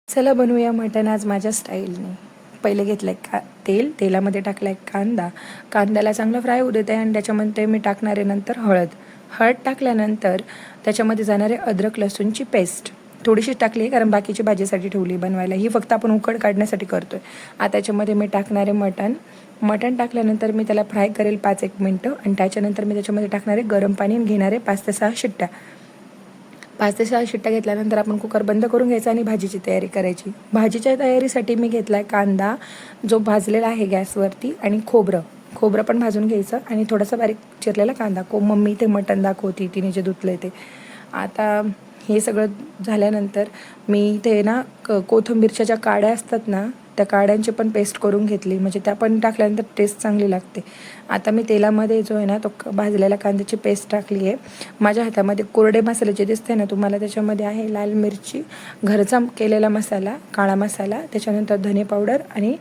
चला बनवूया मटण आज माझ्या स्टाईलने. पहिले घेतलं आहे तेलामध्ये टाकला आहे कांद्याला चांगला फ्राय होऊ देत आहे आणि त्याच्यामध्ये मी टाकणार आहे नंतर हळद टाकल्यानंतर त्याच्यामध्ये जाणार आहे अद्रक लसूणची पेस्ट थोडीशीच टाकली आहे, कारण बाकीची भाजीसाठी ठेवली बनवायला. ही फक्त आपण उकड काढण्यासाठी करतो आहे. आता त्याच्यामध्ये मी टाकणार आहे मटण टाकल्यानंतर मी त्याला फ्राय करेल 5-1 मिनटं आणि त्याच्यानंतर मी त्याच्यामध्ये टाकणार आहे गरम पाणी आणि घेणार आहे 5 ते 6 शिट्ट्या. 5 ते 6 शिट्ट्या घेतल्यानंतर आपण कुकर बंद करून घ्यायचा आणि भाजीची तयारी करायची. भाजीच्या तयारीसाठी मी घेतला आहे कांदा जो भाजलेला आहे गॅसवरती आणि खोबरं पण भाजून घ्यायचं आणि थोडासा बारीक चिरलेला कांदा. मम्मी ते मटण दाखवती तिने जे धुतलं ते. आता हे सगळं झाल्यानंतर मी ते ना कोथिंबीरच्या ज्या काड्या असतात ना त्या काड्यांची पण पेस्ट करून घेतली, म्हणजे त्या पण टाकल्यानंतर टेस्ट चांगली लागते. आता मी तेलामध्ये जो आहे ना तो भाजलेल्या कांद्याची पेस्ट टाकली आहे. माझ्या हातामध्ये कोरडे मसाले जे दिसते ना तुम्हाला त्याच्यामध्ये आहे लाल मिरची, घरचा केलेला मसाला, काळा मसाला, त्याच्यानंतर धने पावडर आणि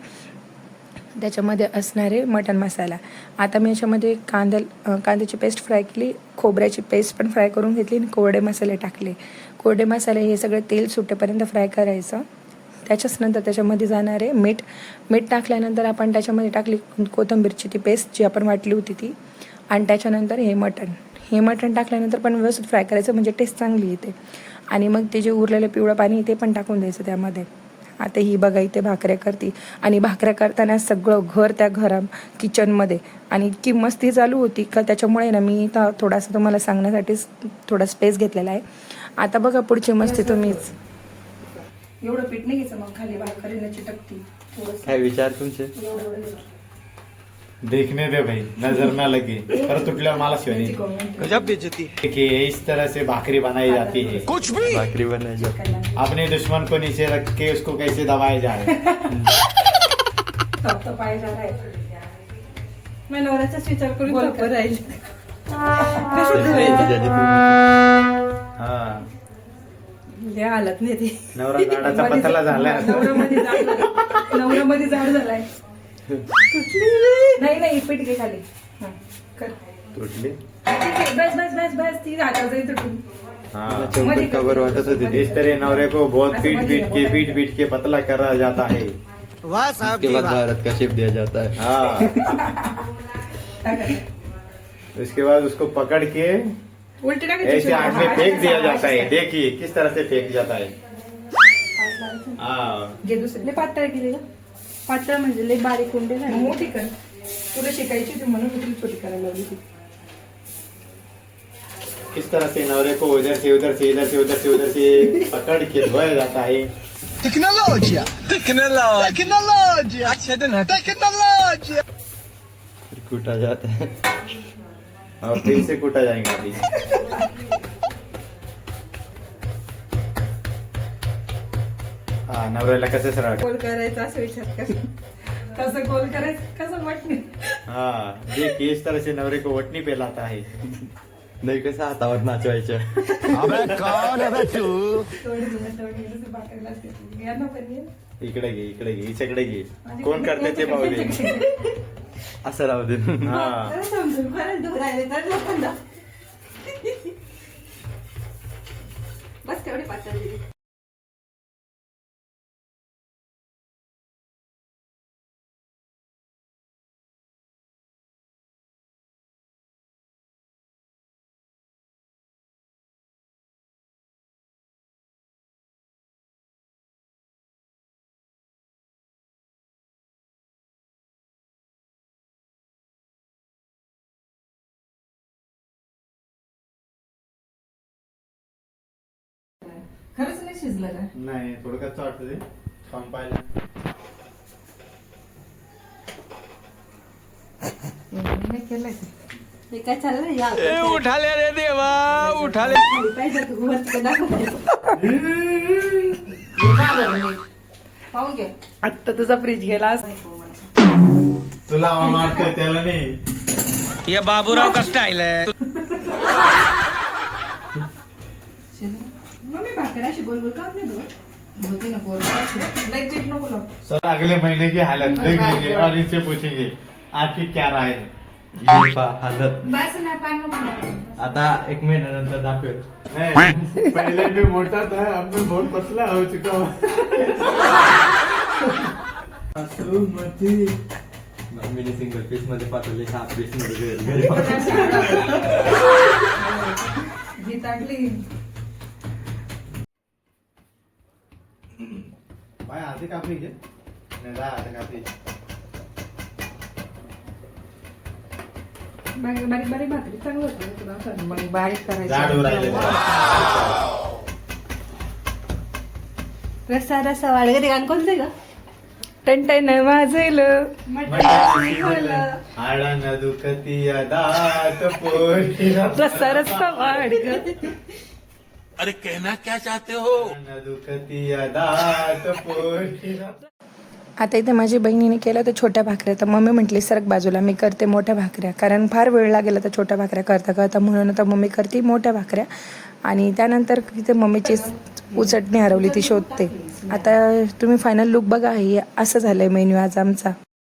त्याच्यामध्ये असणारे मटण मसाला. आता मी याच्यामध्ये कांद्याची पेस्ट फ्राय केली, खोबऱ्याची पेस्ट पण फ्राय करून घेतली आणि कोरडे मसाले टाकले. कोरडे मसाले हे सगळे तेल सुटेपर्यंत फ्राय करायचं. त्याच्याच नंतर त्याच्यामध्ये जाणार आहे मीठ टाकल्यानंतर आपण त्याच्यामध्ये टाकली कोथिंबीरची ती पेस्ट जी आपण वाटली होती ती, आणि त्याच्यानंतर हे मटण टाकल्यानंतर पण व्यवस्थित फ्राय करायचं, म्हणजे टेस्ट चांगली येते. आणि मग ते जे उरलेलं पिवळं पाणी ते पण टाकून द्यायचं त्यामध्ये. आता ही बघा इथे भाकऱ्या करते आणि भाकऱ्या करताना सगळं घर त्या किचनमध्ये आणि इतकी मस्ती चालू होती का त्याच्यामुळे ना मी थोडासा तुम्हाला सांगण्यासाठीच थोडा स्पेस घेतलेला आहे. आता बघा पुढची मस्ती तुम्हीच. एवढं पीठ नाही घ्यायचं, मग खाली भाकरीला चिटकती. काय विचार तुमचे? देखने दे भाई, नजर ना लगे पर टुटल्या माला शिवानी गजब बेइज्जती है कि इस तरह से भाकरी बनाई जाती है। कुछ भी भाकरी बनाई जाती है। अपने दुश्मन को नीचे रख के उसको कैसे दबाया जाए। मैं नवऱ्याचाच विचार करून राहील. हाँ हालत नाही ती. नवरा झाडाचा पत्रा झाला. नवऱ्यामध्ये झाड झालाय. नाही पीठ घे खाली. तुटली बस ती राहता तुटून. हाँ कवर वाटत होती. इस तरह नवरे को बहुत पीट पीट के पतला करा जाता है। वाह साहब, उसके बाद भारत का शेप दिया जाता है। हाँ उसके बाद उसको पकड़ के उल्टी ऐसे आग में फेंक दिया जाता है। देखिए किस तरह से फेंक जाता है। हाँ जे दुसरे पातळ केलेलं. पातळ म्हणजे लय बारीक कोंडे नाही, मोठी कर. तुला शिकायची होती म्हणून मी तुला छोटी करायला लावली होती. किस तरह से नवरे को उधर से उधर से इधर से उधर से उधर से पकड़ के धोया जाता है। टेक्नोलॉजी अच्छे दिन है। टेक्नोलॉजी फिर कूटा जाता है और फिर से कूटा जाएगा अभी। हाँ नवऱ्याला कसं सरळ गोल करायचा असं विचार कर. कसं गोल करायचं, कसं वाटणे. हाँ देखिए इस तरह से नवरे को वटनी पे लाता है। नाही कसं हातावर नाचवायचं. इकडे घे हिच्याकडे घे. कोण करते ते पाहू दे. असं राहू दे. हाँ समजून बस तेवढे पातळ दिली. खरंच नाही शिजलं का? नाही थोडं कच्चं वाटतं ते संपायला. हे काय चाललंय? उठाले रे देवा उठाले. पाहून घे. आत्ता तुझा फ्रीज गेला. तुला मारतोय त्याला नाही. ये बाबूराव का स्टाईल है. मम्मी भाकऱ्याशी गोल गोल का नाही होती ना गोल. लाईक चिट नको लाव. सर अगले महीने की हालत देखेंगे और इनसे पूछेंगे आपकी क्या राय है। हालत आता 1 महिन्यानंतर दाखवेल नाही, पहिले मी मोठा था अब मैं बहुत पतला हो चुका हूँ. मम्मीने सिंगल पीस मध्ये पाठवले, हाफ पीस मध्ये घरी बाय आधी कापली घे नाही जा आता कापली. बारीक भाकरी चांगलं होतं तुला मग बारीक जाडू राहिले. रसा वाळगरी गाणं कोणतं ग? टन वाजलं हाडा न दुखती दात पोरी रस्सा रस्सा वाढ अरे कहना क्या चाहते हो? न दुखती दात पोरी. आता इथे माझी बहिणीने केलं तर छोट्या भाकऱ्या, तर मम्मी म्हटली सरक बाजूला, मी करते मोठ्या भाकऱ्या, कारण फार वेळ लागेल तर छोट्या भाकऱ्या करता करता, म्हणून आता मम्मी करते मोठ्या भाकऱ्या. आणि त्यानंतर तिथे मम्मीची उचटणी हरवली ती शोधते. आता तुम्ही फायनल लुक बघा, हे असं झालंय मेन्यू आज आमचा.